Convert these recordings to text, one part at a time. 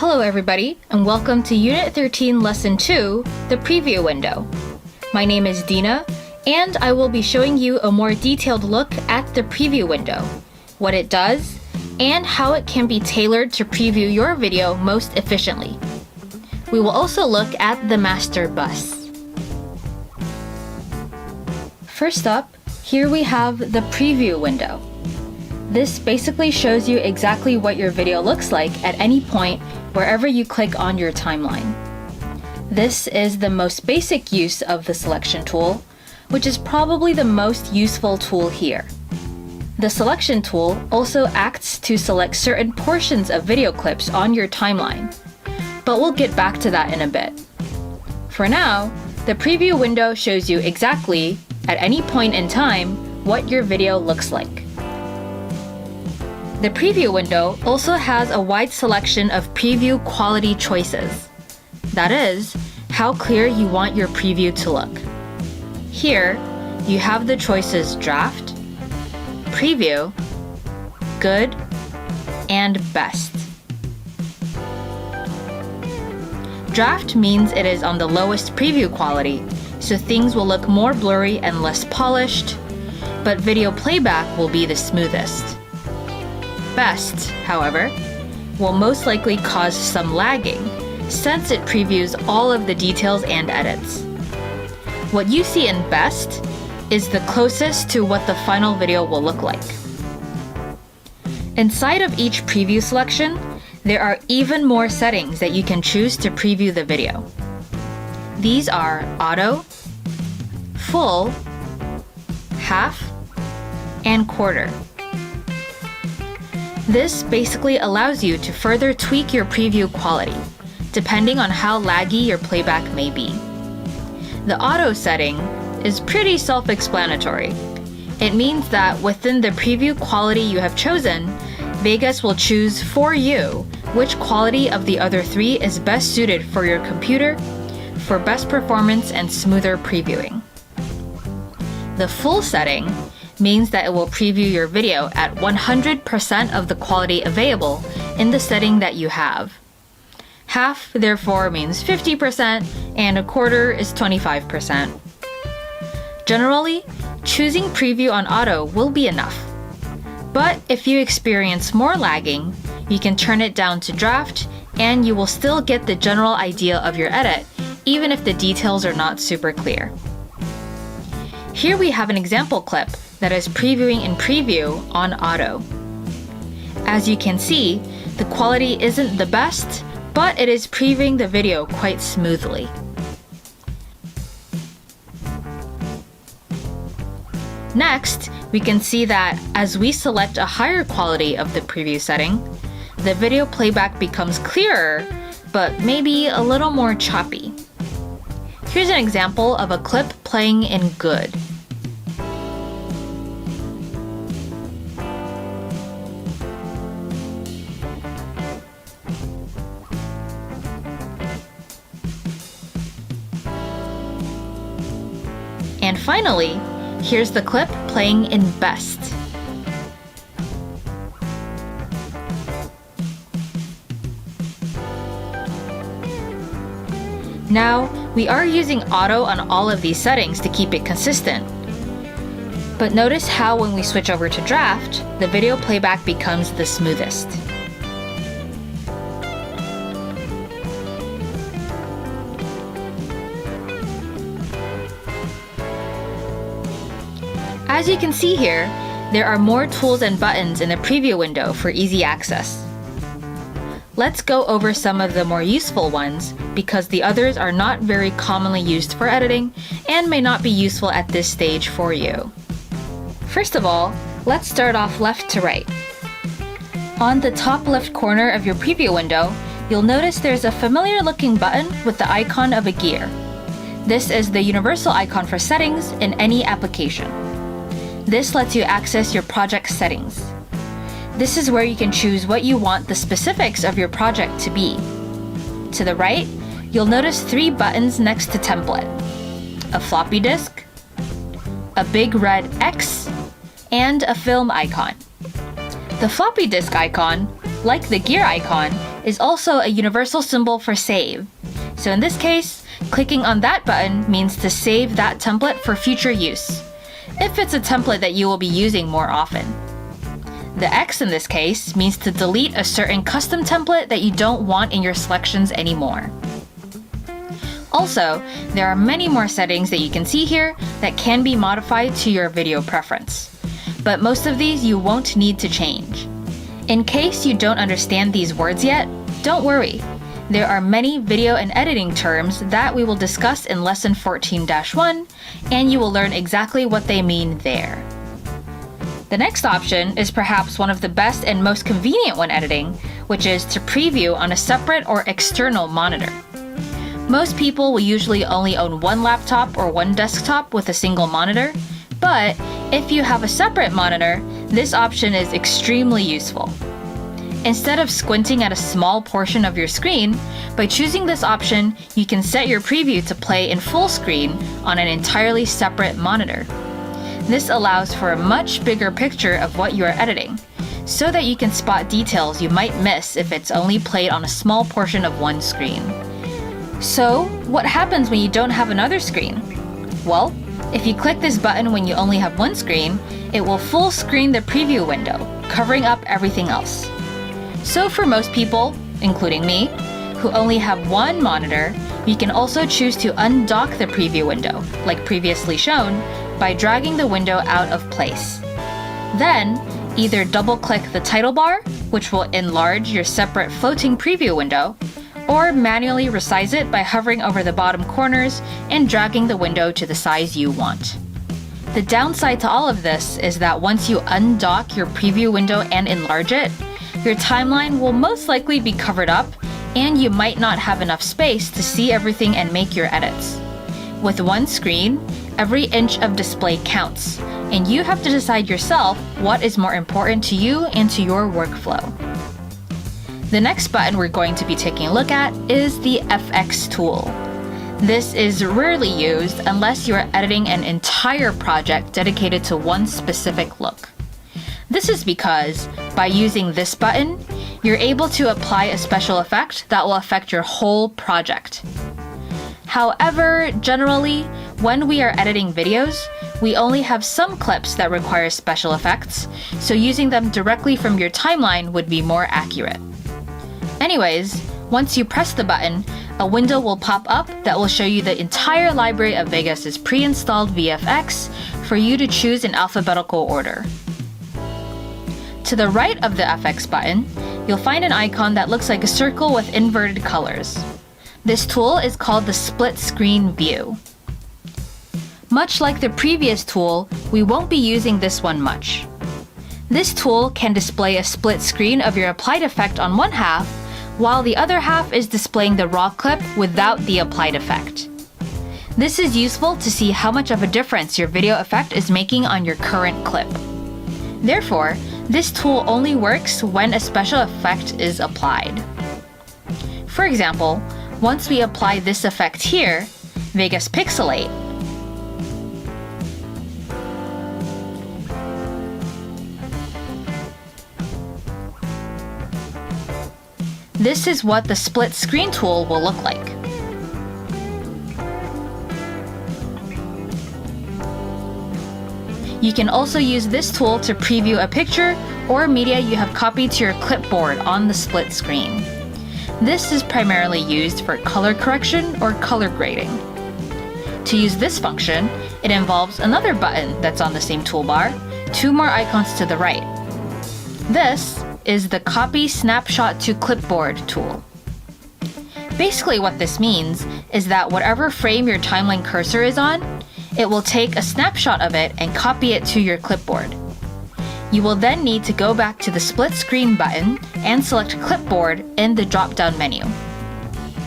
Hello everybody, and welcome to Unit 13 Lesson 2, the Preview Window. My name is Dina, and I will be showing you a more detailed look at the Preview Window, what it does, and how it can be tailored to preview your video most efficiently. We will also look at the Master Bus. First up, here we have the Preview Window. This basically shows you exactly what your video looks like at any point wherever you click on your timeline. This is the most basic use of the selection tool, which is probably the most useful tool here. The selection tool also acts to select certain portions of video clips on your timeline, but we'll get back to that in a bit. For now, the preview window shows you exactly, at any point in time, what your video looks like. The preview window also has a wide selection of preview quality choices. That is, how clear you want your preview to look. Here, you have the choices Draft, Preview, Good, and Best. Draft means it is on the lowest preview quality, so things will look more blurry and less polished, but video playback will be the smoothest. Best, however, will most likely cause some lagging, since it previews all of the details and edits. What you see in Best is the closest to what the final video will look like. Inside of each preview selection, there are even more settings that you can choose to preview the video. These are Auto, Full, Half, and Quarter. This basically allows you to further tweak your preview quality, depending on how laggy your playback may be. The auto setting is pretty self-explanatory. It means that within the preview quality you have chosen, Vegas will choose for you which quality of the other three is best suited for your computer for best performance and smoother previewing. The full setting means that it will preview your video at 100% of the quality available in the setting that you have. Half, therefore, means 50%, and a quarter is 25%. Generally, choosing preview on auto will be enough. But if you experience more lagging, you can turn it down to draft, and you will still get the general idea of your edit, even if the details are not super clear. Here we have an example clip that is previewing in Preview on Auto. As you can see, the quality isn't the best, but it is previewing the video quite smoothly. Next, we can see that as we select a higher quality of the preview setting, the video playback becomes clearer, but maybe a little more choppy. Here's an example of a clip playing in Good. And finally, here's the clip playing in Best. Now, we are using auto on all of these settings to keep it consistent. But notice how when we switch over to draft, the video playback becomes the smoothest. As you can see here, there are more tools and buttons in the preview window for easy access. Let's go over some of the more useful ones because the others are not very commonly used for editing and may not be useful at this stage for you. First of all, let's start off left to right. On the top left corner of your preview window, you'll notice there's a familiar looking button with the icon of a gear. This is the universal icon for settings in any application. This lets you access your project settings. This is where you can choose what you want the specifics of your project to be. To the right, you'll notice 3 buttons next to template: a floppy disk, a big red X, and a film icon. The floppy disk icon, like the gear icon, is also a universal symbol for save. So in this case, clicking on that button means to save that template for future use, if it's a template that you will be using more often. The X in this case means to delete a certain custom template that you don't want in your selections anymore. Also, there are many more settings that you can see here that can be modified to your video preference, but most of these you won't need to change. In case you don't understand these words yet, don't worry. There are many video and editing terms that we will discuss in Lesson 14-1, and you will learn exactly what they mean there. The next option is perhaps one of the best and most convenient when editing, which is to preview on a separate or external monitor. Most people will usually only own one laptop or one desktop with a single monitor, but if you have a separate monitor, this option is extremely useful. Instead of squinting at a small portion of your screen, by choosing this option, you can set your preview to play in full screen on an entirely separate monitor. This allows for a much bigger picture of what you are editing, so that you can spot details you might miss if it's only played on a small portion of one screen. So, what happens when you don't have another screen? Well, if you click this button when you only have one screen, it will full screen the preview window, covering up everything else. So for most people, including me, who only have one monitor, you can also choose to undock the preview window, like previously shown, by dragging the window out of place. Then, either double-click the title bar, which will enlarge your separate floating preview window, or manually resize it by hovering over the bottom corners and dragging the window to the size you want. The downside to all of this is that once you undock your preview window and enlarge it, your timeline will most likely be covered up, and you might not have enough space to see everything and make your edits. With one screen, every inch of display counts, and you have to decide yourself what is more important to you and to your workflow. The next button we're going to be taking a look at is the FX tool. This is rarely used unless you are editing an entire project dedicated to one specific look. This is because, by using this button, you're able to apply a special effect that will affect your whole project. However, generally, when we are editing videos, we only have some clips that require special effects, so using them directly from your timeline would be more accurate. Anyways, once you press the button, a window will pop up that will show you the entire library of Vegas's pre-installed VFX for you to choose in alphabetical order. To the right of the FX button, you'll find an icon that looks like a circle with inverted colors. This tool is called the split screen view. Much like the previous tool, we won't be using this one much. This tool can display a split screen of your applied effect on one half, while the other half is displaying the raw clip without the applied effect. This is useful to see how much of a difference your video effect is making on your current clip. Therefore, this tool only works when a special effect is applied. For example, once we apply this effect here, Vegas Pixelate, this is what the split screen tool will look like. You can also use this tool to preview a picture or media you have copied to your clipboard on the split screen. This is primarily used for color correction or color grading. To use this function, it involves another button that's on the same toolbar, two more icons to the right. This is the Copy Snapshot to Clipboard tool. Basically what this means is that whatever frame your timeline cursor is on, it will take a snapshot of it and copy it to your clipboard. You will then need to go back to the split screen button and select Clipboard in the drop-down menu.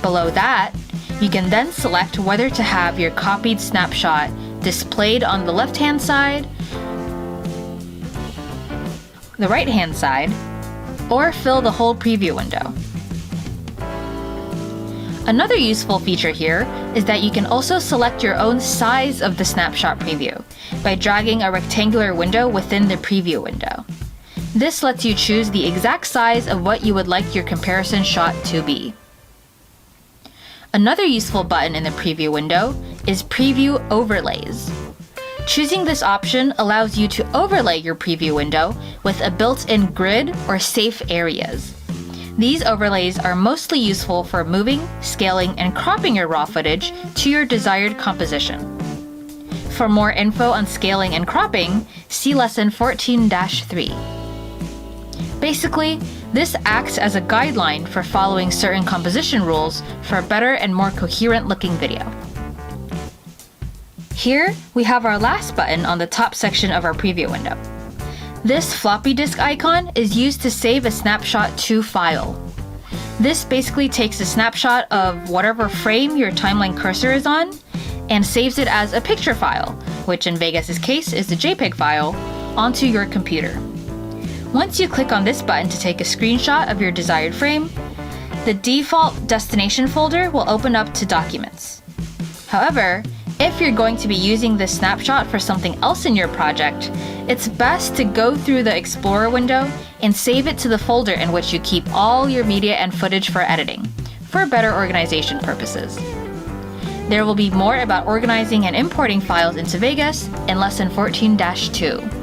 Below that, you can then select whether to have your copied snapshot displayed on the left-hand side, the right-hand side, or fill the whole preview window. Another useful feature here is that you can also select your own size of the snapshot preview by dragging a rectangular window within the preview window. This lets you choose the exact size of what you would like your comparison shot to be. Another useful button in the preview window is Preview Overlays. Choosing this option allows you to overlay your preview window with a built-in grid or safe areas. These overlays are mostly useful for moving, scaling, and cropping your raw footage to your desired composition. For more info on scaling and cropping, see Lesson 14-3. Basically, this acts as a guideline for following certain composition rules for a better and more coherent-looking video. Here, we have our last button on the top section of our preview window. This floppy disk icon is used to save a snapshot to file. This basically takes a snapshot of whatever frame your timeline cursor is on and saves it as a picture file, which in Vegas's case is a JPEG file, onto your computer. Once you click on this button to take a screenshot of your desired frame, the default destination folder will open up to Documents. However, if you're going to be using this snapshot for something else in your project, it's best to go through the Explorer window and save it to the folder in which you keep all your media and footage for editing, for better organization purposes. There will be more about organizing and importing files into Vegas in Lesson 14-2.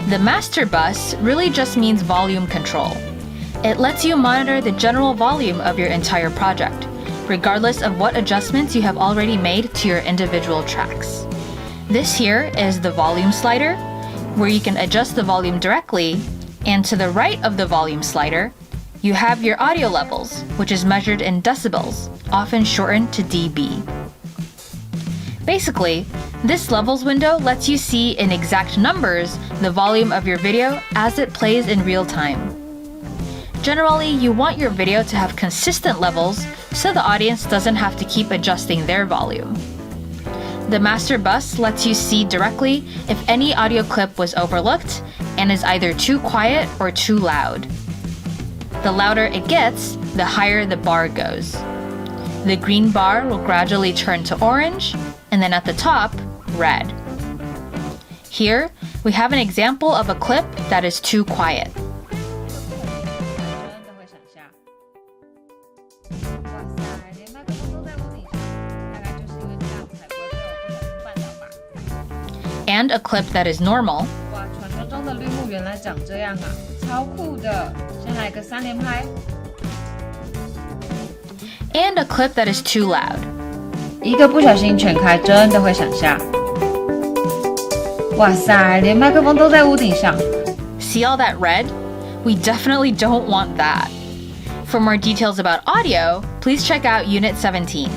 The master bus really just means volume control. It lets you monitor the general volume of your entire project, regardless of what adjustments you have already made to your individual tracks. This here is the volume slider, where you can adjust the volume directly, and to the right of the volume slider, you have your audio levels, which is measured in decibels, often shortened to dB. Basically, this levels window lets you see in exact numbers the volume of your video as it plays in real time. Generally, you want your video to have consistent levels so the audience doesn't have to keep adjusting their volume. The master bus lets you see directly if any audio clip was overlooked and is either too quiet or too loud. The louder it gets, the higher the bar goes. The green bar will gradually turn to orange, and then at the top, red. Here, we have an example of a clip that is too quiet. And a clip that is normal. And a clip that is too loud. 一个不小心全开真的会想下。哇塞，连麦克风都在屋顶上。 See all that red? We definitely don't want that. For more details about audio, please check out Unit 17.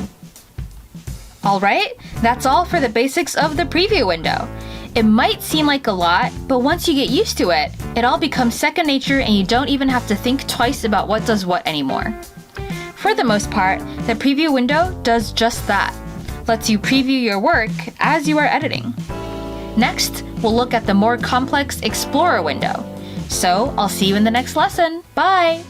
Alright, that's all for the basics of the preview window. It might seem like a lot, but once you get used to it, it all becomes second nature and you don't even have to think twice about what does what anymore. For the most part, the preview window does just that. Lets you preview your work as you are editing. Next, we'll look at the more complex Explorer window. So, I'll see you in the next lesson. Bye!